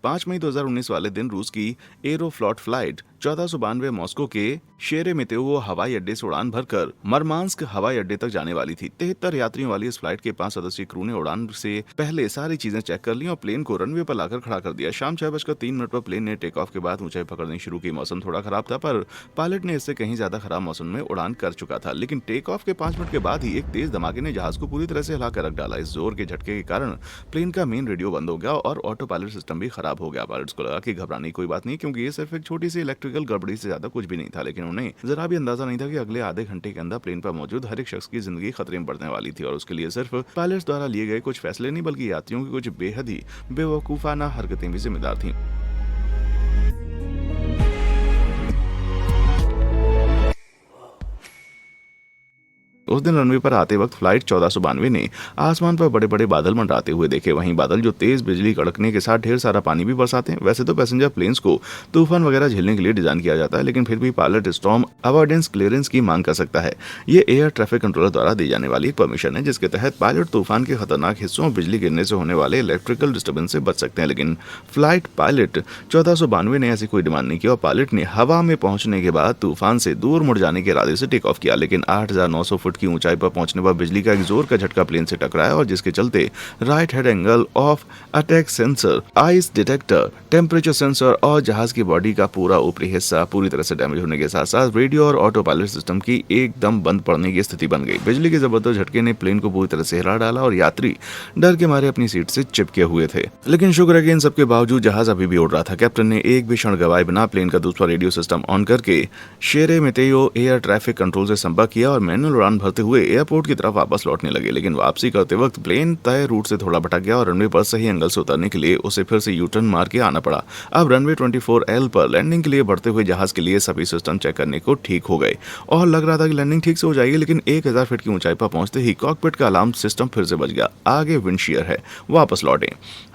5 मई 2019 वाले दिन रूस की एरोफ्लॉट फ्लाइट 1492 मॉस्को के शेरेमेतेवो हवाई अड्डे से उड़ान भरकर मरमांस्क हवाई अड्डे तक जाने वाली थी। 73 यात्रियों वाली इस फ्लाइट के 5 सदस्यीय क्रू ने उड़ान से पहले सारी चीजें चेक कर ली और प्लेन को रनवे पर लाकर खड़ा कर दिया। शाम 6:03 पर प्लेन ने टेक ऑफ के बाद ऊंचाई पकड़नी शुरू की। मौसम थोड़ा खराब था, पर पायलट ने इससे कहीं ज्यादा खराब मौसम में उड़ान कर चुका था, लेकिन टेक ऑफ के 5 मिनट के बाद ही एक तेज धमाके ने जहाज को पूरी तरह से हिलाकर रख डाला। इस जोर के झटके के कारण प्लेन का मेन रेडियो बंद हो गया और ऑटो पायलट सिस्टम भी खराब हो गया। पायलट्स को लगा कि घबराने की कोई बात नहीं, क्योंकि ये सिर्फ एक छोटी सी इलेक्ट्रिकल गड़बड़ी से ज्यादा कुछ भी नहीं था, लेकिन उन्हें जरा भी अंदाजा नहीं था कि अगले आधे घंटे के अंदर प्लेन पर मौजूद हर एक शख्स की जिंदगी खतरे में पड़ने वाली थी। और उसके लिए सिर्फ पायलट्स द्वारा लिए गए कुछ फैसले नहीं, बल्कि यात्रियों की कुछ बेहद ही बेवकूफाना हरकतें भी जिम्मेदार थीं। उस दिन रनवे पर आते वक्त फ्लाइट 1492 ने आसमान पर बड़े बड़े बादल मंडराते हुए देखे। वहीं बादल जो तेज बिजली कड़कने के साथ ढेर सारा पानी भी बरसाते हैं। वैसे तो पैसेंजर प्लेन्स को तूफान वगैरह झेलने के लिए डिजाइन किया जाता है, लेकिन फिर भी पायलट स्टॉर्म अवॉइडेंस क्लियरेंस की मांग कर सकता है। ये एयर ट्रैफिक कंट्रोलर द्वारा दी जाने वाली एक परमिशन है, जिसके तहत पायलट तूफान के खतरनाक हिस्सों और बिजली गिरने से होने वाले इलेक्ट्रिकल डिस्टर्बेंस से बच सकते हैं। लेकिन फ्लाइट पायलट 1492 ने ऐसी कोई डिमांड नहीं की और पायलट ने हवा में पहुंचने के बाद तूफान से दूर मुड़ जाने के इरादे से टेक ऑफ किया। लेकिन 8900 फुट की ऊंचाई पर पहुंचने पर बिजली का एक जोर का झटका प्लेन से टकराया और जिसके चलते write head angle of attack sensor, ice detector, temperature sensor और जहाज की बॉडी का पूरा ऊपरी हिस्सा पूरी तरह से डैमेज होने के साथ साथ रेडियो और ऑटो पायलट सिस्टम की एकदम बंद पड़ने की स्थिति बन गई। बिजली के जबरदस्त झटके ने प्लेन को पूरी तरह से हिला डाला और यात्री डर के मारे अपनी सीट से चिपके हुए थे। लेकिन शुक्र है कि इन सबके बावजूद जहाज अभी भी उड़ रहा था। कैप्टन ने एक भी क्षण गवाए बिना प्लेन का दूसरा रेडियो सिस्टम ऑन करके शेरेमेतेयो एयर ट्रैफिक कंट्रोल से संपर्क किया और मैनुअल उड़ान भरते हुए एयरपोर्ट की तरफ वापस लौटने लगे। लेकिन वापसी करते वक्त प्लेन तय रूट से थोड़ा भटक गया और रनवे पर सही एंगल से उतरने के लिए उसे फिर से यू टर्न मार के आना पड़ा। अब रनवे 24L पर लैंडिंग के लिए बढ़ते हुए जहाज के लिए सभी सिस्टम चेक करने को ठीक हो गए और लग रहा था कि लैंडिंग ठीक से हो जाएगी, लेकिन 1000 फीट की ऊंचाई पर पहुंचते ही कॉकपिट का अलार्म सिस्टम फिर से बज गया। आगे विंड शीयर है, वापस लौटें।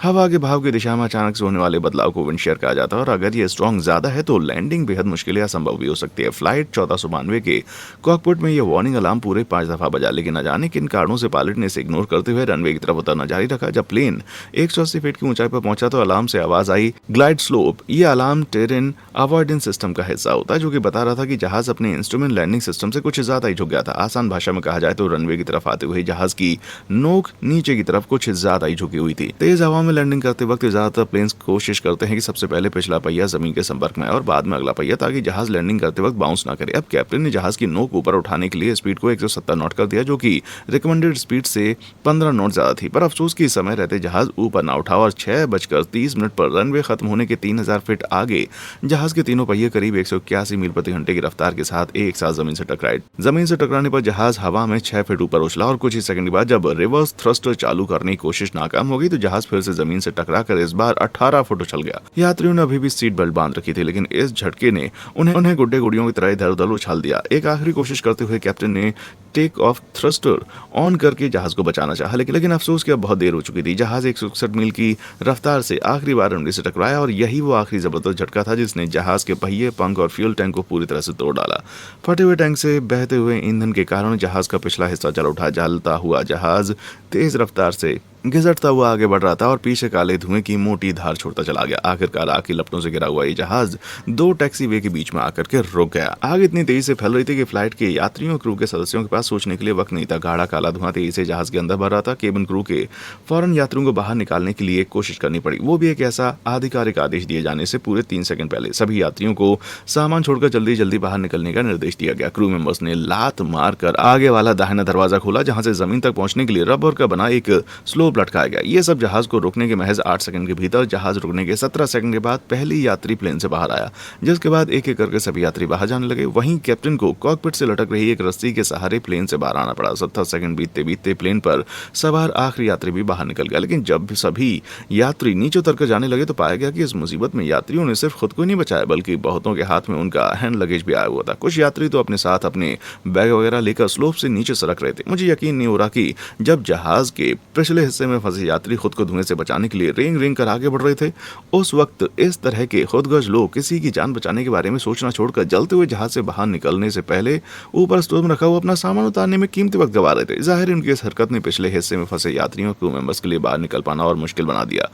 हवा के भाव की दिशा में अचानक से होने वाले बदलाव को विंड शीयर कहा जाता है और अगर ये स्ट्रॉन्ग ज्यादा है तो लैंडिंग बेहद मुश्किल या असंभव भी हो सकती है। फ्लाइट 1492 के कॉकपिट में यह वार्निंग अलार्म पूरे 5 दफा बजा, लेकिन न जाने किन कारणों से पायलट ने इसे इग्नोर करते हुए रनवे की तरफ उतरना जारी रखा। जब प्लेन 180 फीट की ऊंचाई पर पहुंचा तो अलार्म से आवाज आई ग्लाइड स्लोप। ये अलार्म टेरेन अवॉइडेंस सिस्टम का हिस्सा होता है, जो कि बता रहा था कि जहाज अपने इंस्ट्रूमेंट लैंडिंग सिस्टम से कुछ ज्यादा ही झुक गया था। आसान भाषा में कहा जाए तो रनवे की तरफ आते हुए जहाज की नोक नीचे की तरफ कुछ ज्यादा ही झुकी हुई थी। तेज हवा में लैंडिंग करते वक्त ज्यादातर प्लेन्स कोशिश करते हैं कि सबसे पहले पिछला पहिया जमीन के संपर्क में आए और बाद में अगला पहिया, ताकि जहाज लैंडिंग करते वक्त बाउंस ना करे। अब कैप्टन ने जहाज की नोक ऊपर उठाने के लिए स्पीड को 170 नॉट कर दिया, जो कि रिकमेंडेड स्पीड से 15 नॉट ज्यादा थी। पर अफसोस की समय रहते जहाज ऊपर ना उठा और 6:30 पर रनवे खत्म होने के 3000 फीट आगे जहाज के तीनों पहिए करीब 181 मील प्रति घंटे की रफ्तार के साथ एक साथ जमीन से टकराए। जमीन से टकराने पर जहाज हवा में 6 फीट ऊपर उछला और कुछ ही सेकंड के बाद जब रिवर्स थ्रस्टर चालू करने की कोशिश नाकाम हो गई तो जहाज फिर से जमीन से टकराकर इस बार 18 फुट उछल गया। यात्रियों ने अभी भी सीट बेल्ट बांध रखी थी, लेकिन इस झटके ने उन्हें गुड्डे गुड़ियों की तरह इधर उधर उछाल दिया। एक आखिरी कोशिश करते हुए कैप्टन ने टेक ऑफ थ्रस्टर ऑन करके जहाज को बचाना चाहा, लेकिन अफसोस कि अब बहुत देर हो चुकी थी। जहाज 161 मील की रफ्तार से आखिरी बार रनवे से टकराया और यही वो आखिरी जबरदस्त झटका था जिसने जहाज के पहिए, पंख और फ्यूल टैंक को पूरी तरह से तोड़ डाला। फटे हुए टैंक से बहते हुए ईंधन के कारण जहाज का पिछला हिस्सा जल उठा। जलता हुआ जहाज तेज रफ्तार से घिसटता हुआ आगे बढ़ रहा था और पीछे काले धुएं की मोटी धार छोड़ता चला गया। आखिरकार आग की लपटों से घिरा हुआ ये जहाज 2 टैक्सी वे के बीच में आकर के रुक गया। आग इतनी तेजी से फैल रही थी कि फ्लाइट के यात्रियों और क्रू के सदस्यों के पास सोचने के लिए वक्त नहीं था। गाढ़ा काला धुआं तेजी से जहाज के अंदर भर रहा था। केबिन क्रू के फौरन यात्रियों को बाहर निकालने के लिए कोशिश करनी पड़ी, वो भी एक ऐसा आधिकारिक आदेश दिए जाने से पूरे 3 सेकंड पहले। सभी यात्रियों को सामान छोड़कर जल्दी जल्दी बाहर निकलने का निर्देश दिया गया। क्रू मेंबर्स ने लात मारकर आगे वाला दाहिना दरवाजा खोला, जहां से जमीन तक पहुंचने के लिए रबर का बना एक स्लोप लटकाया गया। ये सब जहाज को रोकने के महज 8 सेकंड के भीतर जहाज रुकने के 17 सेकंड के बाद पहली यात्री प्लेन से बाहर आया, जिसके बाद एक एक करके सभी यात्री बाहर जाने लगे। वहीं कैप्टन को कॉकपिट से लटक रही एक रस्सी के सहारे प्लेन से बाहर आना पड़ा। 70 सेकंड बीतते बीतते प्लेन पर सवार आखिरी यात्री भी बाहर निकल गया। लेकिन जब सभी यात्री नीचे उतरकर जाने लगे तो पाया गया कि इस मुसीबत में यात्रियों ने सिर्फ खुद को नहीं बचाया, बल्कि बहुतों के हाथ में उनका हैंड लगेज भी आया हुआ था। कुछ यात्री तो अपने साथ अपने बैग वगैरह लेकर स्लोप से नीचे सरक रहे थे। मुझे यकीन नहीं हो रहा कि जब जहाज के पिछले हिस्से हादसे में फंसे यात्री खुद को धुएं से बचाने के लिए रेंग रेंग कर आगे बढ़ रहे थे। उस वक्त इस तरह के खुदगर्ज लोग किसी की जान बचाने के बारे में सोचना छोड़कर जलते हुए जहाज से बाहर निकलने से पहले ऊपर स्टोर में रखा हुआ अपना सामान उतारने में कीमती वक्त गवा रहे थे। जाहिर है उनकी इस हरकत ने पिछले हिस्से में फंसे यात्रियों क्रू मेंबर्स के लिए बाहर निकल पाना और मुश्किल बना दिया।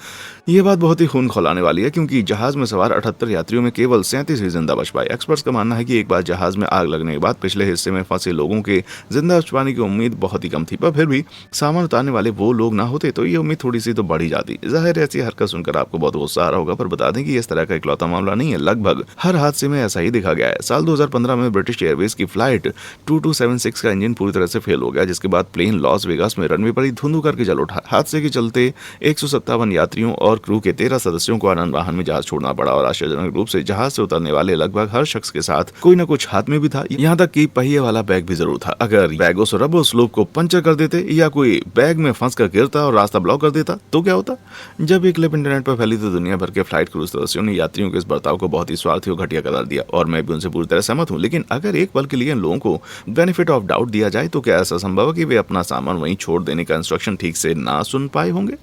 ये बात बहुत ही खून खौलाने वाली है क्योंकि जहाज में सवार 78 यात्रियों में केवल 37 ही जिंदा बच पाए। एक्सपर्ट्स का मानना है कि एक बार जहाज में आग लगने के बाद पिछले हिस्से में फंसे लोगों के जिंदा बच पाने की उम्मीद बहुत ही कम थी, पर फिर भी सामान उतारने वाले वो लोग ना होते तो ये उम्मीद थोड़ी सी तो बढ़ ही जाती। जाहिर है ऐसी हरकत सुनकर आपको बहुत गुस्सा आ रहा होगा, पर बता दें कि इस तरह का इकलौता मामला नहीं है। लगभग हर हादसे में ऐसा ही देखा गया है। साल 2015 में ब्रिटिश एयरवेज की फ्लाइट 2276 का इंजन पूरी तरह से फेल हो गया, जिसके बाद प्लेन लॉस वेगास में रनवे पर ही धुंधु करके जल उठा। हादसे के चलते 157 यात्रियों और क्रू के 13 सदस्यों को आनंद वाहन में जहाज छोड़ना पड़ा और आश्चर्यजनक रूप से जहाज से उतरने वाले लगभग हर शख्स के साथ कोई न कुछ हाथ में भी था, यहाँ तक कि पहिए वाला बैग भी जरूर था। अगर बैगों से रबो स्लोप को पंचर कर देते या कोई बैग में फंस कर गिरता और रास्ता ब्लॉक कर देता तो क्या होता। जब ये क्लिप इंटरनेट पर फैली तो दुनिया भर के फ्लाइट क्रू सदस्यों ने यात्रियों के इस बर्ताव को बहुत ही स्वार्थी और घटिया करार दिया और मैं भी उनसे पूरी तरह सहमत हूँ। लेकिन अगर एक पल के लिए इन लोगों को बेनिफिट ऑफ डाउट दिया जाए तो क्या ऐसा संभव है कि वे अपना सामान वहीं छोड़ देने का इंस्ट्रक्शन ठीक से ना सुन पाए होंगे?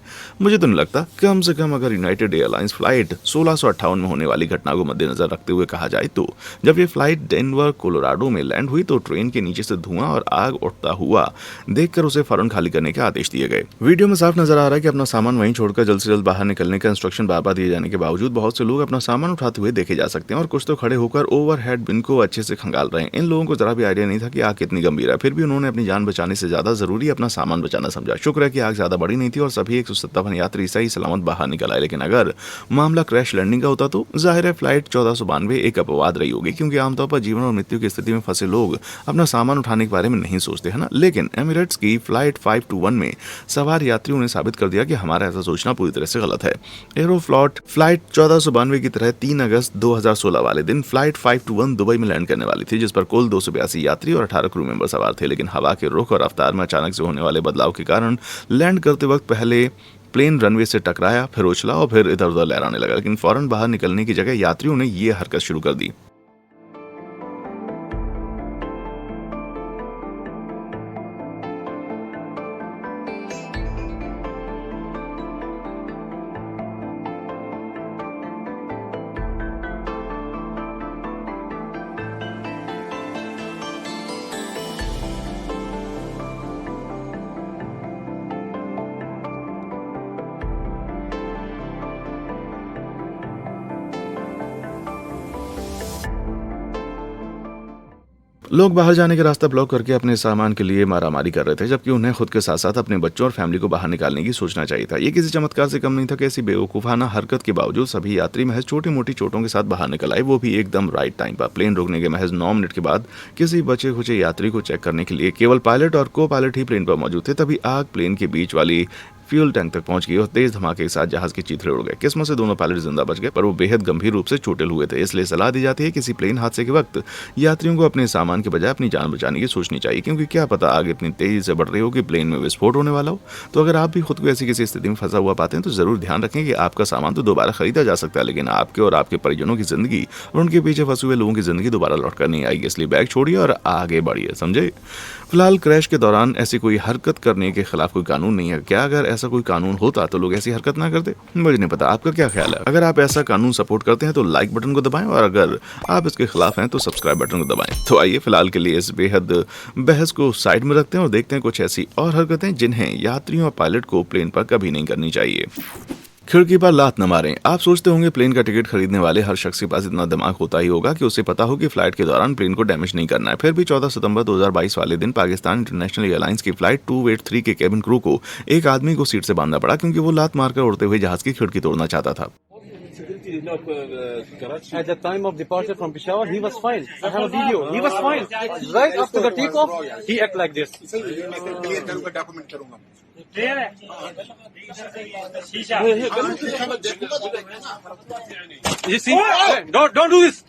मुझे तो नहीं लगता। कम से कम अगर यूनाइटेड एयरलाइंस फ्लाइट 1658 में होने वाली घटना को मद्देनजर रखते हुए कहा जाए तो जब ये फ्लाइट डेनवर कोलोराडो में लैंड हुई तो ट्रेन के नीचे से धुआं और आग उठता हुआ देखकर उसे फौरन खाली करने के आदेश दिए गए। वीडियो में साफ नजर आ रहा है कि अपना सामान वहीं छोड़कर जल्द से जल्द बाहर निकलने का इंस्ट्रक्शन बार बार दिए जाने के बावजूद बहुत से लोग अपना सामान उठाते हुए देखे जा सकते हैं और कुछ तो खड़े होकर ओवरहेड बिन को अच्छे से खंगाल रहे हैं। इन लोगों को जरा भी आइडिया नहीं था कि आग कितनी गंभीर है, फिर भी उन्होंने अपनी जान बचाने से ज्यादा जरूरी अपना सामान बचाना समझा। शुक्र है कि आग ज्यादा बड़ी नहीं थी और सभी 157 यात्री सही सलामत बाहर निकल आए। लेकिन अगर मामला क्रैश लैंडिंग का होता तो जाहिर है फ्लाइट 1492 एक अपवाद रही होगी, क्योंकि आमतौर पर जीवन और मृत्यु की स्थिति में फंसे लोग अपना सामान उठाने के बारे में नहीं सोचते है ना। लेकिन एमिरेट्स की फ्लाइट 521 में सवार यात्रियों ने साबित कर दिया कि हमारा ऐसा सोचना पूरी तरह से गलत है। एरोफ्लॉट फ्लाइट 1492 की तरह 3 अगस्त 2016 वाले दिन फ्लाइट 521 दुबई में लैंड करने वाली थी, जिस पर कुल 282 यात्री और 18 क्रू मेंबर सवार थे। लेकिन हवा के रुख और रफ्तार में अचानक से होने वाले बदलाव के कारण लैंड करते वक्त पहले प्लेन रनवे से टकराया, फिर उछला और फिर इधर उधर लहराने लगा। लेकिन फौरन बाहर निकलने की जगह यात्रियों ने ये हरकत शुरू कर दी। लोग बाहर जाने का रास्ता ब्लॉक करके अपने सामान के लिए मारामारी कर रहे थे, जबकि उन्हें खुद के साथ साथ अपने बच्चों और फैमिली को बाहर निकालने की सोचना चाहिए था। ये किसी चमत्कार से कम नहीं था कि ऐसी बेवकूफाना हरकत के बावजूद सभी यात्री महज छोटी मोटी चोटों के साथ बाहर निकल आए, वो भी एकदम राइट टाइम पर। प्लेन रुकने के महज 9 मिनट के बाद किसी बचे खुचे यात्री को चेक करने के लिए केवल पायलट और को पायलट ही प्लेन पर मौजूद थे, तभी आग प्लेन के बीच वाली फ्यूल टैंक तक पहुंच गई और तेज धमाके के साथ जहाज के चीथड़े उड़ गए। किस्मत से दोनों पायलट जिंदा बच गए, पर वो बेहद गंभीर रूप से चोटिल हुए थे। इसलिए सलाह दी जाती है किसी प्लेन हादसे के वक्त यात्रियों को अपने सामान के बजाय अपनी जान बचाने की सोचनी चाहिए, क्योंकि क्या पता आग इतनी तेजी से बढ़ रही हो कि प्लेन में विस्फोट होने वाला हो। तो अगर आप भी खुद को ऐसी किसी स्थिति में फंसा हुआ पाते हैं तो जरूर ध्यान रखें कि आपका सामान तो दोबारा खरीदा जा सकता है, लेकिन आपके और आपके परिजनों की जिंदगी और उनके पीछे फंसे हुए लोगों की जिंदगी दोबारा लौट कर नहीं आएगी। इसलिए बैग छोड़िए और आगे बढ़िए, समझे। फिलहाल क्रैश के दौरान ऐसी कोई हरकत करने के खिलाफ कोई कानून नहीं है। क्या अगर ऐसा कोई कानून होता तो लोग ऐसी हरकत ना करते? मुझे नहीं पता, आपका क्या ख्याल है? अगर आप ऐसा कानून सपोर्ट करते हैं तो लाइक बटन को दबाएं और अगर आप इसके खिलाफ हैं तो सब्सक्राइब बटन को दबाएं। तो आइए फिलहाल के लिए इस बेहद बहस को साइड में रखते हैं और देखते हैं कुछ ऐसी और हरकतें जिन्हें यात्रियों और पायलट को प्लेन पर कभी नहीं करनी चाहिए। खिड़की पर लात न मारें। आप सोचते होंगे प्लेन का टिकट खरीदने वाले हर शख्स के पास इतना दिमाग होता ही होगा कि उसे पता हो कि फ्लाइट के दौरान प्लेन को डैमेज नहीं करना है। फिर भी 14 सितंबर 2022 वाले दिन पाकिस्तान इंटरनेशनल एयरलाइंस की फ्लाइट 283 के केबिन क्रू को एक आदमी को सीट से बांधना पड़ा, क्योंकि वो लात मारकर उड़ते हुए जहाज की खिड़की तोड़ना चाहता था। At the time of departure from Peshawar, he was fine. I have a video. He was fine. Right after the takeoff, he act like this. You see? Don't do this.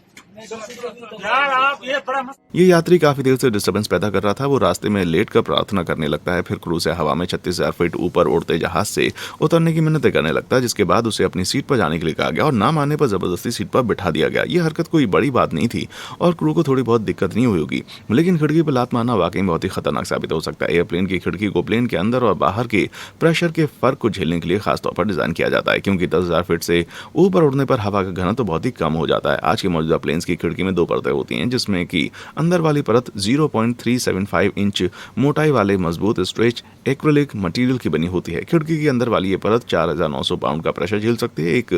यार आप ये बड़ा मस्त ये यात्री काफी देर से डिस्टरबेंस पैदा कर रहा था। वो रास्ते में लेट कर प्रार्थना करने लगता है, फिर क्रू से हवा में 36,000 फीट ऊपर उड़ते जहाज से उतरने की मिन्नतें करने लगता है, जिसके बाद उसे अपनी सीट पर जाने के लिए कहा गया और ना मानने पर जबरदस्ती सीट पर बिठा दिया गया। ये हरकत कोई बड़ी बात नहीं थी और क्रू को थोड़ी बहुत दिक्कत नहीं हुई होगी, लेकिन खिड़की पर लात मारना वाकई बहुत ही खतरनाक साबित हो सकता है। एयरप्लेन की खिड़की को प्लेन के अंदर और बाहर के प्रेशर के फर्क को झेलने के लिए खासतौर पर डिजाइन किया जाता है, क्योंकि 10,000 फीट से ऊपर उड़ने पर हवा का घनत्व तो बहुत ही कम हो जाता है। आज के मौजूदा प्लेन्स की खिड़की में दो परतें होती हैं, जिसमें कि अंदर वाली परत 0.375 इंच मोटाई वाले मजबूत स्ट्रेच एक्रिलिक मटेरियल की बनी होती है। खिड़की के अंदर वाली ये परत 4,900 पाउंड का प्रेशर झेल सकती है। एक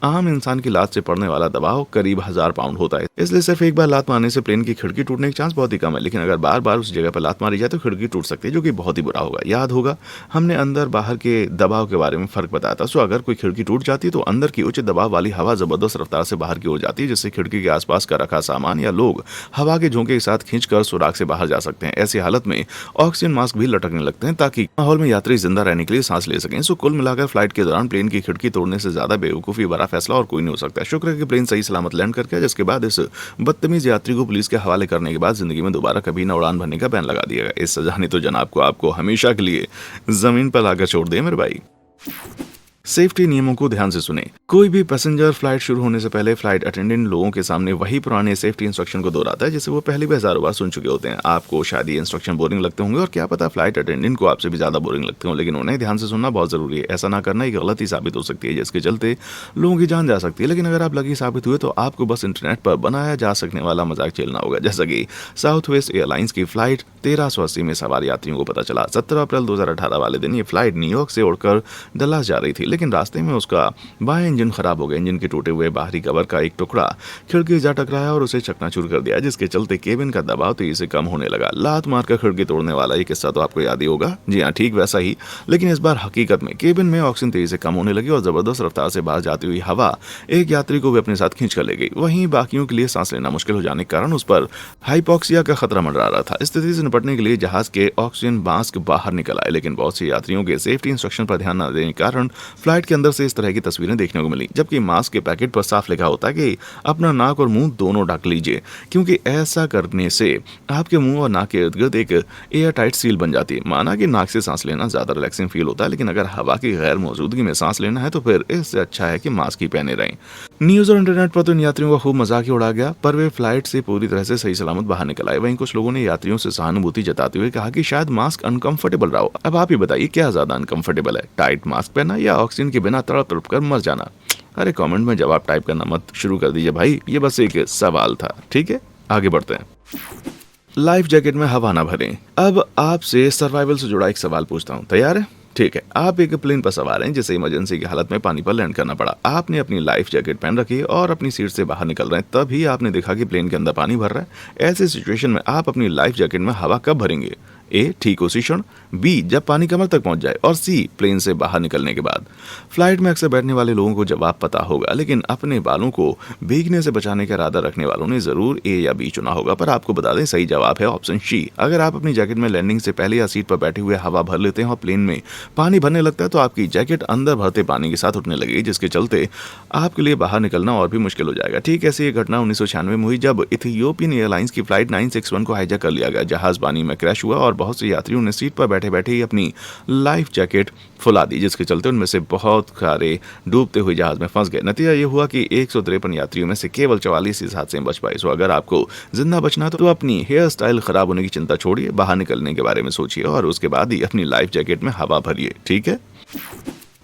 आम इंसान की लात से पड़ने वाला दबाव करीब 1,000 पाउंड होता है, इसलिए सिर्फ एक बार लात मारने से प्लेन की खिड़की टूटने का चांस बहुत ही कम है। लेकिन अगर बार बार उस जगह पर लात मारी जाए तो खिड़की टूट सकती है, जो कि बहुत ही बुरा होगा। याद होगा हमने अंदर बाहर के दबाव के बारे में फर्क बताया था। सो अगर कोई खिड़की टूट जाती है तो अंदर की उच्च दबाव वाली हवा जबरदस्त रफ्तार से बाहर की ओर जाती है, जिससे खिड़की के आसपास का रखा सामान या लोग हवा के झोंके के साथ खींचकर सुराग से बाहर जा सकते हैं। ऐसी हालत में ऑक्सीजन मास्क भी लटकने लगते हैं ताकि माहौल में यात्री जिंदा रहने के लिए सांस ले सकें। सो कुल मिलाकर फ्लाइट के दौरान प्लेन की खिड़की तोड़ने से ज्यादा बेवकूफी भरा फैसला और कोई नहीं हो सकता। शुक्र है कि प्लेन सही सलामत लैंड करके, जिसके बाद इस बदतमीज यात्री को पुलिस के हवाले करने के बाद जिंदगी में दोबारा कभी न उड़ान भरने का बैन लगा दिया गया। इस सजा ने तो जनाब को आपको हमेशा के लिए जमीन पर लाकर छोड़ दिया मेरे भाई। सेफ्टी नियमों को ध्यान से सुने। कोई भी पैसेंजर फ्लाइट शुरू होने से पहले फ्लाइट अटेंडेंट लोगों के सामने वही पुराने सेफ्टी इंस्ट्रक्शन को दोहराता है, जिसे वो पहले भी हजारों बार सुन चुके होते हैं। आपको शायद ये इंस्ट्रक्शन बोरिंग लगते होंगे और क्या पता फ्लाइट अटेंडेंट को आपसे भी ज्यादा बोरिंग लगते हों, लेकिन उन्हें ध्यान से सुनना बहुत जरूरी है। ऐसा ना करना एक गलती साबित हो सकती है, जिसके चलते लोगों की जान जा सकती है। लेकिन अगर आप लकी साबित हुए तो आपको बस इंटरनेट पर बनाया जा सकने वाला मजाक झेलना होगा, जैसा कि साउथ वेस्ट एयरलाइंस की फ्लाइट 1380 में सवार यात्रियों को पता चला। 17 अप्रैल 2018 वाले दिन ये फ्लाइट न्यूयॉर्क से उड़कर डल्लास जा रही थी, लेकिन रास्ते में उसका बाएं इंजन खराब हो गया। इंजन के टूटे हुए बाहरी कवर का एक टुकड़ा खिड़की जा टकराया और उसे चकनाचूर कर दिया, जिसके चलते केबिन का दबाव तेजी से कम होने लगा। लात मारकर खिड़की तोड़ने वाला ये किस्सा तो आपको याद ही होगा। जी हाँ, ठीक वैसा ही, लेकिन इस बार हकीकत में केबिन में ऑक्सीजन तेजी से कम होने लगी और जबरदस्त रफ्तार से बाहर जाती हुई हवा एक यात्री को भी अपने साथ खींच कर ले गई। वहीं बाकियों के लिए सांस लेना मुश्किल हो जाने के कारण उस पर हाइपोक्सिया का खतरा मंडरा रहा था। इस स्थिति से निपटने के लिए जहाज के ऑक्सीजन मास्क बाहर निकल आए, लेकिन बहुत से यात्रियों के सेफ्टी इंस्ट्रक्शन पर ध्यान न देने के कारण फ्लाइट के अंदर से इस तरह की तस्वीरें देखने को मिली, जबकि मास्क के पैकेट पर साफ लिखा होता है कि अपना नाक और मुंह दोनों ढक लीजिए, क्योंकि ऐसा करने से आपके मुंह और नाक के इर्द गिर्द एक एयर टाइट सील बन जाती है। माना कि नाक से सांस लेना ज्यादा रिलैक्सिंग फील होता है, लेकिन अगर हवा की गैर मौजूदगी में सांस लेना है तो फिर इससे अच्छा है कि मास्क ही पहने रहें। न्यूज और इंटरनेट पर तो इन यात्रियों का खूब मजाक ही उड़ा गया, पर वे फ्लाइट से पूरी तरह से सही सलामत बाहर निकल आए। वहीं कुछ लोगों ने यात्रियों से सहानुभूति जताते हुए कहा कि शायद मास्क अनकंफर्टेबल रहा हो। अब आप ही बताइए, क्या ज्यादा अनकंफर्टेबल है, टाइट मास्क पहनना या ऑक्सीजन के बिना तड़प तड़प कर मर जाना? अरे कमेंट में जवाब टाइप करना मत शुरू कर दीजिए भाई, ये बस एक सवाल था। ठीक है, आगे बढ़ते हैं। लाइफ जैकेट में हवा ना भरें। अब आपसे सर्वाइवल से जुड़ा एक सवाल पूछता हूँ, तैयार है? ठीक है, आप एक प्लेन पर सवार हैं जिसे इमरजेंसी की हालत में पानी पर लैंड करना पड़ा। आपने अपनी लाइफ जैकेट पहन रखी है और अपनी सीट से बाहर निकल रहे हैं, तभी आपने देखा कि प्लेन के अंदर पानी भर रहा है। ऐसे सिचुएशन में आप अपनी लाइफ जैकेट में हवा कब भरेंगे? ए, ठीक उसी क्षण, बी, जब पानी कमर तक पहुंच जाए, और सी, प्लेन से बाहर निकलने के बाद। फ्लाइट में अक्सर बैठने वाले लोगों को जवाब पता होगा, लेकिन अपने बालों को भीगने से बचाने का इरादा रखने वालों ने जरूर ए या बी चुना होगा। पर आपको बता दें, सही जवाब है ऑप्शन सी। अगर आप अपनी जैकेट में लैंडिंग से पहले या सीट पर बैठे हुए हवा भर लेते हैं और प्लेन में पानी भरने लगता है तो आपकी जैकेट अंदर भरते पानी के साथ उठने लगेगी, जिसके चलते आपके लिए बाहर निकलना और भी मुश्किल हो जाएगा। ठीक ऐसी एक घटना 1996 में हुई, जब इथियोपियन एयरलाइंस की फ्लाइट 961 को हाईजैक कर लिया गया। जहाज पानी में क्रैश हुआ और बहुत से यात्रियों ने सीट पर बैठे बैठे ही अपनी लाइफ जैकेट फुला दी, जिसके चलते उनमें से बहुत सारे डूबते हुए जहाज में फंस गए। नतीजा ये हुआ कि 153 यात्रियों में से केवल 44 इस हादसे में बच पाए। सो अगर आपको जिंदा बचना तो अपनी हेयर स्टाइल खराब होने की चिंता छोड़िए, बाहर निकलने के बारे में सोचिए और उसके बाद ही अपनी लाइफ जैकेट में हवा भरिए। ठीक है?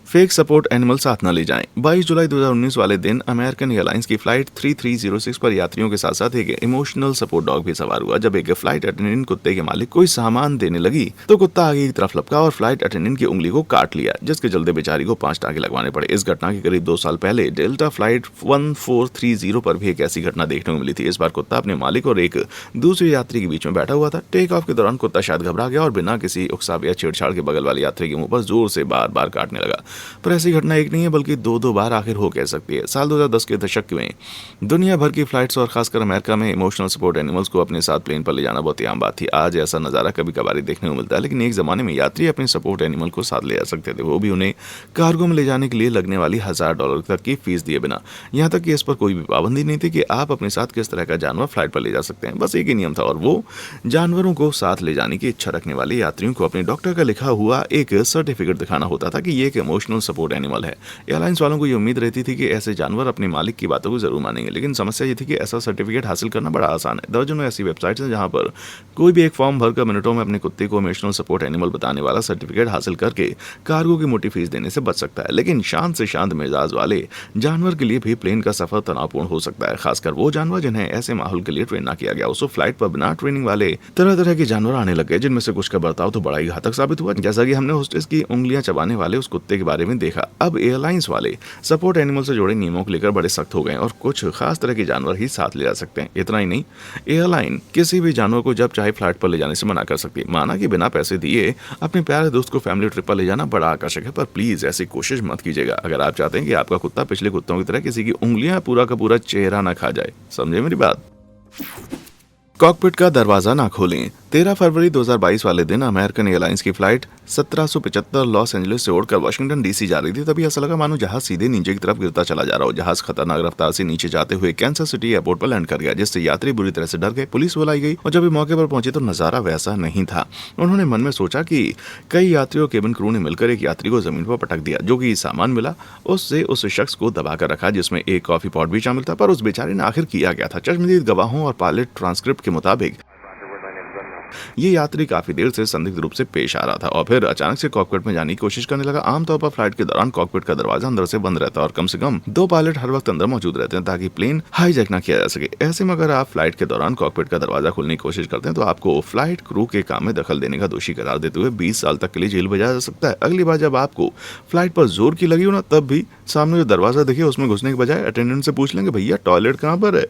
फेक सपोर्ट एनिमल साथ न ले जाएं। 22 जुलाई 2019 वाले दिन अमेरिकन एयरलाइंस की फ्लाइट 3306 पर यात्रियों के साथ साथ एक इमोशनल सपोर्ट डॉग भी सवार हुआ। जब एक फ्लाइट अटेंडेंट कुत्ते के मालिक कोई सामान देने लगी तो कुत्ता आगे की तरफ लपका और फ्लाइट अटेंडेंट की उंगली को काट लिया, जिसके चलते बेचारी को 5 टांके लगवाने पड़े। इस घटना के करीब 2 साल पहले डेल्टा फ्लाइट 1430 पर भी एक ऐसी घटना देखने को मिली थी। इस बार कुत्ता अपने मालिक और एक दूसरे यात्री के बीच में बैठा हुआ था। टेक ऑफ के दौरान कुत्ता शायद घबरा गया और बिना किसी उकसाव या छेड़छाड़ के बगल वाले यात्री के मुंह पर जोर से बार बार काटने लगा। पर ऐसी घटना एक नहीं है बल्कि दो बार आखिर हो कह सकती है। साल 2010 के दशक में दुनिया भर की फ्लाइट्स और खासकर अमेरिका में इमोशनल सपोर्ट एनिमल्स को अपने साथ प्लेन पर ले जाना बहुत ही आम बात थी। आज ऐसा नज़ारा कभी कभार देखने को मिलता है, लेकिन एक ज़माने में यात्री अपने सपोर्ट एनिमल को साथ ले जा सकते थे, वो भी उन्हें कार्गो में ले जाने के लिए लगने वाली $1000 तक की फीस दिए बिना। यहाँ तक कि इस पर कोई भी पाबंदी नहीं थी कि आप अपने साथ किस तरह का जानवर फ्लाइट पर ले जा सकते हैं। बस एक ही नियम था और वो जानवरों को साथ ले जाने की इच्छा रखने वाले यात्रियों को अपने डॉक्टर का लिखा हुआ एक सर्टिफिकेट दिखाना होता था कि ये एक इमोशनल सपोर्ट एनिमल है। एयरलाइंस वालों को ये उम्मीद रहती थी कि ऐसे जानवर अपने मालिक की बातों को जरूर मानेंगे, लेकिन समस्या ये थी कि ऐसा सर्टिफिकेट हासिल करना बड़ा आसान है। दर्जनों ऐसी वेबसाइट्स हैं जहां पर कोई भी एक फॉर्म भरकर मिनटों में अपने कुत्ते को इमोशनल सपोर्ट एनिमल बताने वाला सर्टिफिकेट हासिल करके कार्गो की मोटी फीस देने से बच सकता है। लेकिन शांत से शांत मिजाज वाले जानवर के लिए भी प्लेन का सफर तनावपूर्ण हो सकता है, खासकर वो जानवर जिन्हें ऐसे माहौल के लिए ट्रेन ना किया गया। उसको फ्लाइट पर बिना ट्रेनिंग वाले तरह तरह के जानवर आने लग गए, जिनमें से कुछ का बर्ताव तो बड़ा ही घातक साबित हुआ, जैसा कि हमने होस्टेस की उंगलियां चबाने वाले उस कुत्ते के बारे में देखा। अब एयरलाइंस वाले सपोर्ट एनिमल से जुड़े नियमों को लेकर बड़े सख्त हो गए और कुछ खास तरह के जानवर ही साथ ले जा सकते हैं। इतना ही नहीं, एयरलाइन किसी भी जानवर को जब चाहे फ्लाइट पर ले जाने से मना कर सकती है। माना कि बिना पैसे दिए अपने प्यारे दोस्त को फैमिली ट्रिप पर ले जाना बड़ा आकर्षक है, पर प्लीज ऐसी कोशिश मत कीजिएगा अगर आप चाहते हैं कि आपका कुत्ता पिछले कुत्तों की तरह किसी की उंगलियां पूरा का पूरा चेहरा ना खा जाए। समझे मेरी बात? कॉकपिट का दरवाजा ना खोलें। 13 फरवरी 2022 वाले दिन अमेरिकन एयरलाइंस की फ्लाइट 1775 लॉस एंजलिस से उड़कर वाशिंगटन डीसी जा रही थी। तभी ऐसा लगा मानो जहाज सीधे नीचे की तरफ गिरता चला जा रहा हो। जहाज खतरनाक रफ्तार से नीचे जाते हुए कैंसस सिटी एयरपोर्ट पर लैंड कर गया, जिससे यात्री बुरी तरह से डर गए। पुलिस बुलाई गई और जब मौके पर पहुंचे तो नजारा वैसा नहीं था। उन्होंने मन में सोचा कि कई यात्रियों केबिन क्रू ने मिलकर एक यात्री को जमीन पर पटक दिया। जो कि सामान मिला उससे उस शख्स को दबाकर रखा, जिसमें एक कॉफी पॉट भी शामिल था। पर उस बेचारे ने आखिर किया क्या था? चश्मदीद गवाहों और पायलट ट्रांसक्रिप्ट के मुताबिक ये यात्री काफी देर से संदिग्ध रूप से पेश आ रहा था और फिर अचानक से कॉकपिट में जाने की कोशिश करने लगा। आमतौर पर फ्लाइट के दौरान कॉकपिट का दरवाजा अंदर से बंद रहता है और कम से कम 2 पायलट हर वक्त अंदर मौजूद रहते हैं ताकि प्लेन हाईजैक ना किया जा सके। ऐसे में अगर आप फ्लाइट के दौरान कॉकपिट का दरवाजा खोलने की कोशिश करते हैं तो आपको फ्लाइट क्रू के काम में दखल देने का दोषी करार देते हुए 20 साल तक के लिए जेल भेजा जा सकता है। अगली बार जब आपको फ्लाइट पर जोर की लगी हो ना, तब भी सामने जो दरवाजा दिखे उसमें घुसने के बजाय अटेंडेंट से पूछ लेंगे भैया टॉयलेट कहाँ पर है।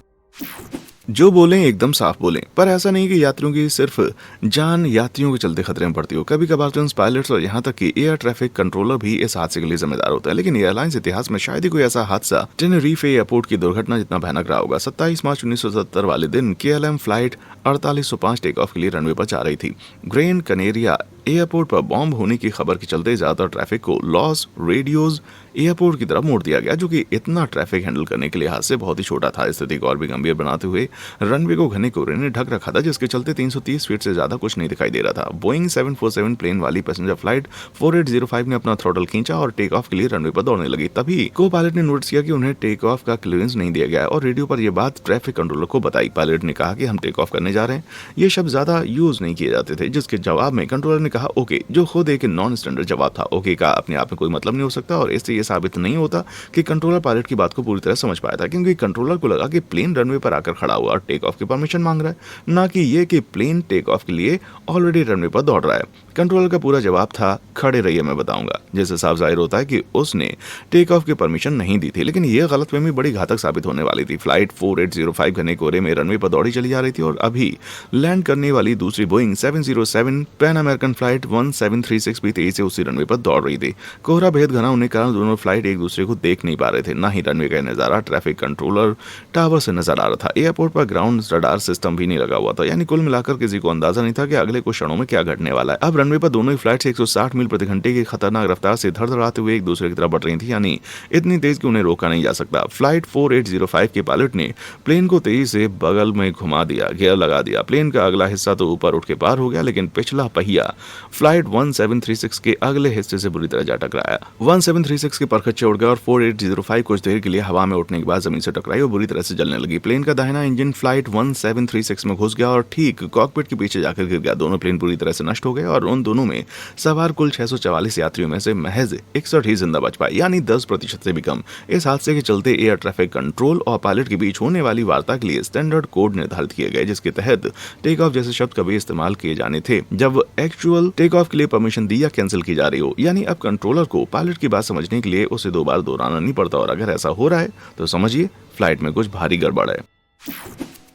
जो बोलें एकदम साफ बोलें, पर ऐसा नहीं कि यात्रियों की सिर्फ जान यात्रियों के चलते खतरे में पड़ती हो। कभी कभार तो पायलट्स और यहाँ तक कि एयर ट्रैफिक कंट्रोलर भी इस हादसे के लिए जिम्मेदार होता है। लेकिन एयरलाइंस इतिहास में शायद ही कोई ऐसा हादसा टेनेरिफे एयरपोर्ट की दुर्घटना जितना भयानक रहा होगा। 27 मार्च 1970 वाले दिन KLM फ्लाइट 4805 टेक ऑफ के लिए रनवे पर जा रही थी। ग्रेन कनेरिया एयरपोर्ट पर बॉम्ब होने की खबर के चलते ज्यादातर ट्रैफिक को लॉस रेडियोज एयरपोर्ट की तरफ मोड़ दिया गया, जो कि इतना ट्रैफिक हैंडल करने के लिहाज से बहुत ही छोटा था। स्थिति को और भी गंभीर बनाते हुए रनवे को घने कोहरे ने ढक रखा था, जिसके चलते 330 फीट से ज्यादा कुछ नहीं दिखाई दे रहा था। बोइंग 747 प्लेन वाली पैसेंजर फ्लाइट 4805 ने अपना थ्रोटल खींचा और टेक ऑफ के लिए रनवे पर दौड़ने लगी। तभी को पायलट ने नोटिस किया कि उन्हें टेक ऑफ का क्लियरेंस नहीं दिया गया और रेडियो पर यह बात ट्रैफिक कंट्रोलर को बताई। पायलट ने कहा कि हम टेक ऑफ करने जा रहे हैं। ये शब्द ज्यादा यूज नहीं किए जाते थे, जिसके जवाब में कंट्रोलर ने कहा ओके, जो खुद एक नॉन स्टैंडर्ड जवाब था। ओके का अपने आप में कोई मतलब नहीं हो सकता और इससे ये साबित नहीं होता कि कंट्रोलर पायलट की बात को पूरी तरह समझ पाया था, क्योंकि कंट्रोलर को लगा कि प्लेन रनवे पर आकर खड़ा हुआ और टेक ऑफ की परमिशन मांग रहा है, ना कि ये कि प्लेन टेक ऑफ के लिए ऑलरेडी रनवे पर दौड़ रहा है। कंट्रोलर का पूरा जवाब था खड़े रहिए मैं बताऊंगा, जिससे साफ जाहिर होता है कि उसने टेक ऑफ की परमिशन नहीं दी थी। लेकिन यह गलतफहमी बड़ी घातक साबित होने वाली थी। फ्लाइट 4805 घने कोहरे में रनवे पर दौड़ी चली जा रही थी और अभी लैंड करने वाली दूसरी बोइंग 707 पैन अमेरिकन फ्लाइट 1736 भी तेजी से उसी रनवे पर दौड़ रही थी। कोहरा बेहद घना होने के कारण दोनों फ्लाइट एक दूसरे को देख नहीं पा रहे थे, ना ही रनवे का नजारा ट्रैफिक कंट्रोलर टावर से नजर आ रहा था। एयरपोर्ट पर ग्राउंड रडार सिस्टम भी नहीं लगा हुआ था, यानी कुल मिलाकर किसी को अंदाजा नहीं था कि अगले कुछ क्षणों में क्या घटने वाला है। अब रनवे पर दोनों ही फ्लाइट्स 160 मील प्रति घंटे की खतरनाक रफ्तार से धड़धड़ाते हुए एक दूसरे की तरफ बढ़ रही थी, यानी इतनी तेज कि उन्हें रोका नहीं जा सकता। फ्लाइट 4805 के पायलट ने प्लेन को तेजी से बगल में घुमा दिया, गियर लगा दिया। प्लेन का अगला हिस्सा तो ऊपर उठ के पार हो गया, लेकिन पिछला पहिया फ्लाइट 1736 के अगले हिस्से से बुरी तरह जा टकराया। 1736 के परखच्चे उड़ गए और 4805 कुछ देर के लिए हवा में उठने के बाद जमीन से टकराई और बुरी तरह से जलने लगी। प्लेन का दाहिना इंजन फ्लाइट 1736 में घुस गया और ठीक कॉकपिट के पीछे जाकर गिर गया। दोनों प्लेन पूरी तरह से नष्ट हो गए और उन दोनों में सवार कुल 644 यात्रियों में से महज 61 ही जिंदा बच पाए, यानी 10% से भी कम। इस हादसे के चलते एयर ट्रैफिक कंट्रोल और पायलट के बीच होने वाली वार्ता के लिए स्टैंडर्ड कोड निर्धारित किए गए, जिसके तहत टेक ऑफ जैसे शब्द कभी इस्तेमाल किए जाने थे जब एक्चुअल टेक ऑफ के लिए परमिशन दी या कैंसिल की जा रही हो। यानी अब कंट्रोलर को पायलट की बात समझने के लिए उसे 2 बार दोहराना नहीं पड़ता और अगर ऐसा हो रहा है तो समझिए फ्लाइट में कुछ भारी गड़बड़ है।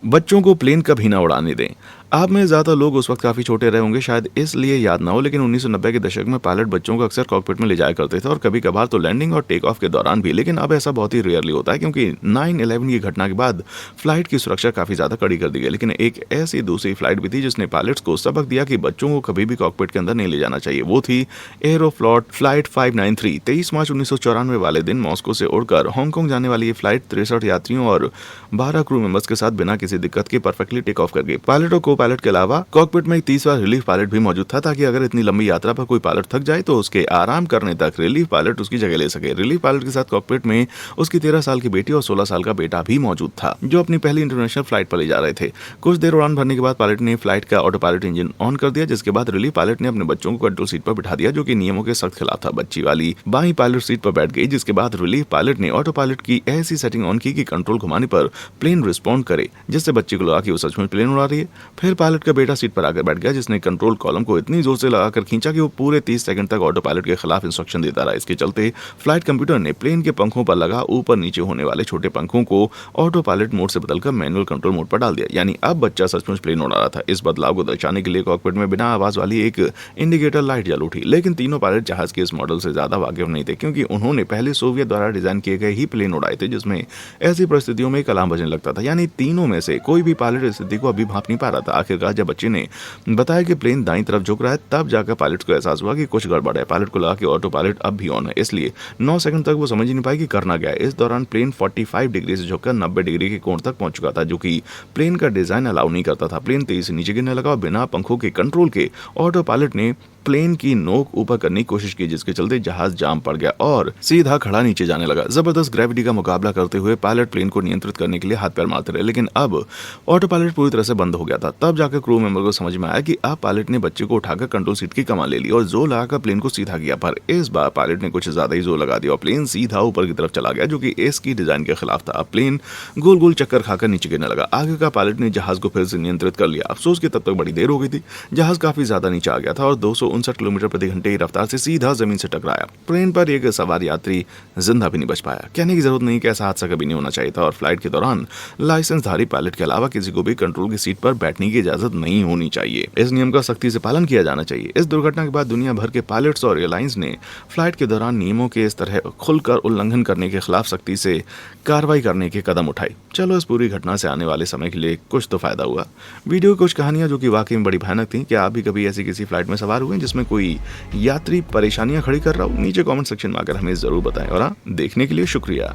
बच्चों को प्लेन कभी ना उड़ाने दें। आप में ज़्यादा लोग उस वक्त काफ़ी छोटे रहे होंगे, शायद इसलिए याद ना हो, लेकिन 1990 के दशक में पायलट बच्चों को अक्सर कॉकपिट में ले जाया करते थे और कभी कभार तो लैंडिंग और टेक ऑफ के दौरान भी। लेकिन अब ऐसा बहुत ही रेयरली होता है क्योंकि 9/11 की घटना के बाद फ्लाइट की सुरक्षा काफ़ी ज़्यादा कड़ी कर दी गई। लेकिन एक ऐसी दूसरी फ्लाइट भी थी जिसने पायलट्स को सबक दिया कि बच्चों को कभी भी कॉकपिट के अंदर नहीं ले जाना चाहिए। वो थी एरोफ्लॉट फ्लाइट 593। 23 मार्च 1994 वाले दिन मॉस्को से उड़कर हांगकांग जाने वाली ये फ्लाइट 63 यात्रियों और 12 क्रू मेंबर्स के साथ बिना किसी दिक्कत के परफेक्टली टेक ऑफ कर गई। पायलट और को पायलट के अलावा कॉकपिट में एक तीसरा रिलीफ पायलट भी मौजूद था, ताकि अगर इतनी लंबी यात्रा पर कोई पायलट थक जाए तो उसके आराम करने तक रिलीफ पायलट उसकी जगह ले सके। रिलीफ पायलट के साथ कॉकपिट में उसकी 13 साल की बेटी और 16 साल का बेटा भी मौजूद था, जो अपनी पहली इंटरनेशनल फ्लाइट पर ले जा रहे थे। कुछ देर उड़ान भरने के बाद पायलट ने फ्लाइट का ऑटो पायलट इंजन ऑन कर दिया, जिसके बाद रिलीफ पायलट ने अपने बच्चों को कंट्रोल सीट पर बिठा दिया, जो कि नियमों के सख्त खिलाफ था। बच्ची वाली बाई पायलट सीट पर बैठ गई, जिसके बाद रिलीफ पायलट ने ऑटो पायलट की ऐसी सेटिंग ऑन की कि कंट्रोल घुमाने पर प्लेन रिस्पॉन्ड करे, जिससे बच्ची को लगा कि वो सच में प्लेन उड़ा रही है। फिर पायलट का बेटा सीट पर आकर बैठ गया, जिसने कंट्रोल कॉलम को इतनी जोर से लगाकर खींचा कि वो पूरे 30 सेकंड तक ऑटो पायलट के खिलाफ इंस्ट्रक्शन देता रहा। इसके चलते फ्लाइट कंप्यूटर ने प्लेन के पंखों पर लगा ऊपर नीचे होने वाले छोटे पंखों को ऑटो पायलट मोड से बदलकर मैनुअल कंट्रोल मोड पर डाल दिया, यानी अब बच्चा सचमुच प्लेन उड़ा रहा था। इस बदलाव को दर्शाने के लिए कॉकपिट में बिना आवाज वाली एक इंडिकेटर लाइट जल उठी। लेकिन तीनों पायलट जहाज के इस मॉडल से ज्यादा वाकिफ नहीं थे, क्योंकि उन्होंने पहले सोवियत द्वारा डिजाइन किए गए ही प्लेन उड़ाए थे, जिसमें ऐसी परिस्थितियों में एक अलार्म बजने लगता था। यानी तीनों में से कोई भी पायलट स्थिति को अभी भांप नहीं पा रहा था। आखिरकार जब बच्चे ने बताया कि प्लेन दाईं तरफ झुक रहा है, तब जाकर पायलट को एहसास हुआ कि कुछ गड़बड़ है। पायलट को लगा कि ऑटो पायलट अब भी ऑन है, इसलिए 9 सेकंड तक वो समझ ही नहीं पाई कि करना क्या है। इस दौरान प्लेन 45 डिग्री से झुककर 90 डिग्री के कोण तक पहुंच चुका था, जो कि प्लेन का डिजाइन अलाउ नहीं करता था। प्लेन तेजी से नीचे गिरने लगा और बिना पंखों के कंट्रोल के ऑटो पायलट ने प्लेन की नोक ऊपर करने की कोशिश की, जिसके चलते जहाज जाम पड़ गया और सीधा खड़ा नीचे जाने लगा। जबरदस्त ग्रेविटी का मुकाबला करते हुए पायलट प्लेन को नियंत्रित करने के लिए हाथ पैर मारते रहे, लेकिन अब ऑटो पायलट पूरी तरह से बंद हो गया था। तब जाकर क्रू मेंबर को समझ में आया कि अब पायलट ने बच्चे को उठाकर कंट्रोल सीट की कमान ले ली और जोर लगाकर प्लेन को सीधा किया। पर इस बार पायलट ने कुछ ज्यादा ही जोर लगा दिया और प्लेन सीधा ऊपर की तरफ चला गया, जो कि इसकी डिजाइन के खिलाफ था। अब प्लेन गोल गोल चक्कर खाकर नीचे गिरने लगा। आगे का पायलट ने जहाज को फिर से नियंत्रित कर लिया। अफसोस कि तब तक बड़ी देर हो गई थी। जहाज काफी ज्यादा नीचे आ गया था और 259 किलोमीटर प्रति घंटे की रफ्तार से सीधा जमीन से टकराया। प्लेन पर एक सवार यात्री जिंदा भी नहीं बच पाया। कहने की जरूरत नहीं कि ऐसा हादसा कभी नहीं होना चाहिए था और फ्लाइट के दौरान लाइसेंसधारी पायलट के अलावा किसी को भी कंट्रोल की सीट पर बैठने की इजाजत नहीं होनी चाहिए। इस नियम का सख्ती से पालन किया जाना चाहिए। इस दुर्घटना के बाद दुनिया भर के पायलट्स और एयरलाइंस ने फ्लाइट के दौरान नियमों के इस तरह खुलकर उल्लंघन करने के खिलाफ सख्ती से कार्रवाई करने के कदम उठाए। चलो, इस पूरी घटना से आने वाले समय के लिए कुछ तो फायदा हुआ। वीडियो की कुछ कहानियां जो कि वाकई में बड़ी भयानक थी। क्या आप भी कभी ऐसी किसी फ्लाइट में सवार हुए जिसमें कोई यात्री परेशानियां खड़ी कर रहा हो? नीचे कमेंट सेक्शन में आकर हमें जरूर बताएं। और हाँ, देखने के लिए शुक्रिया।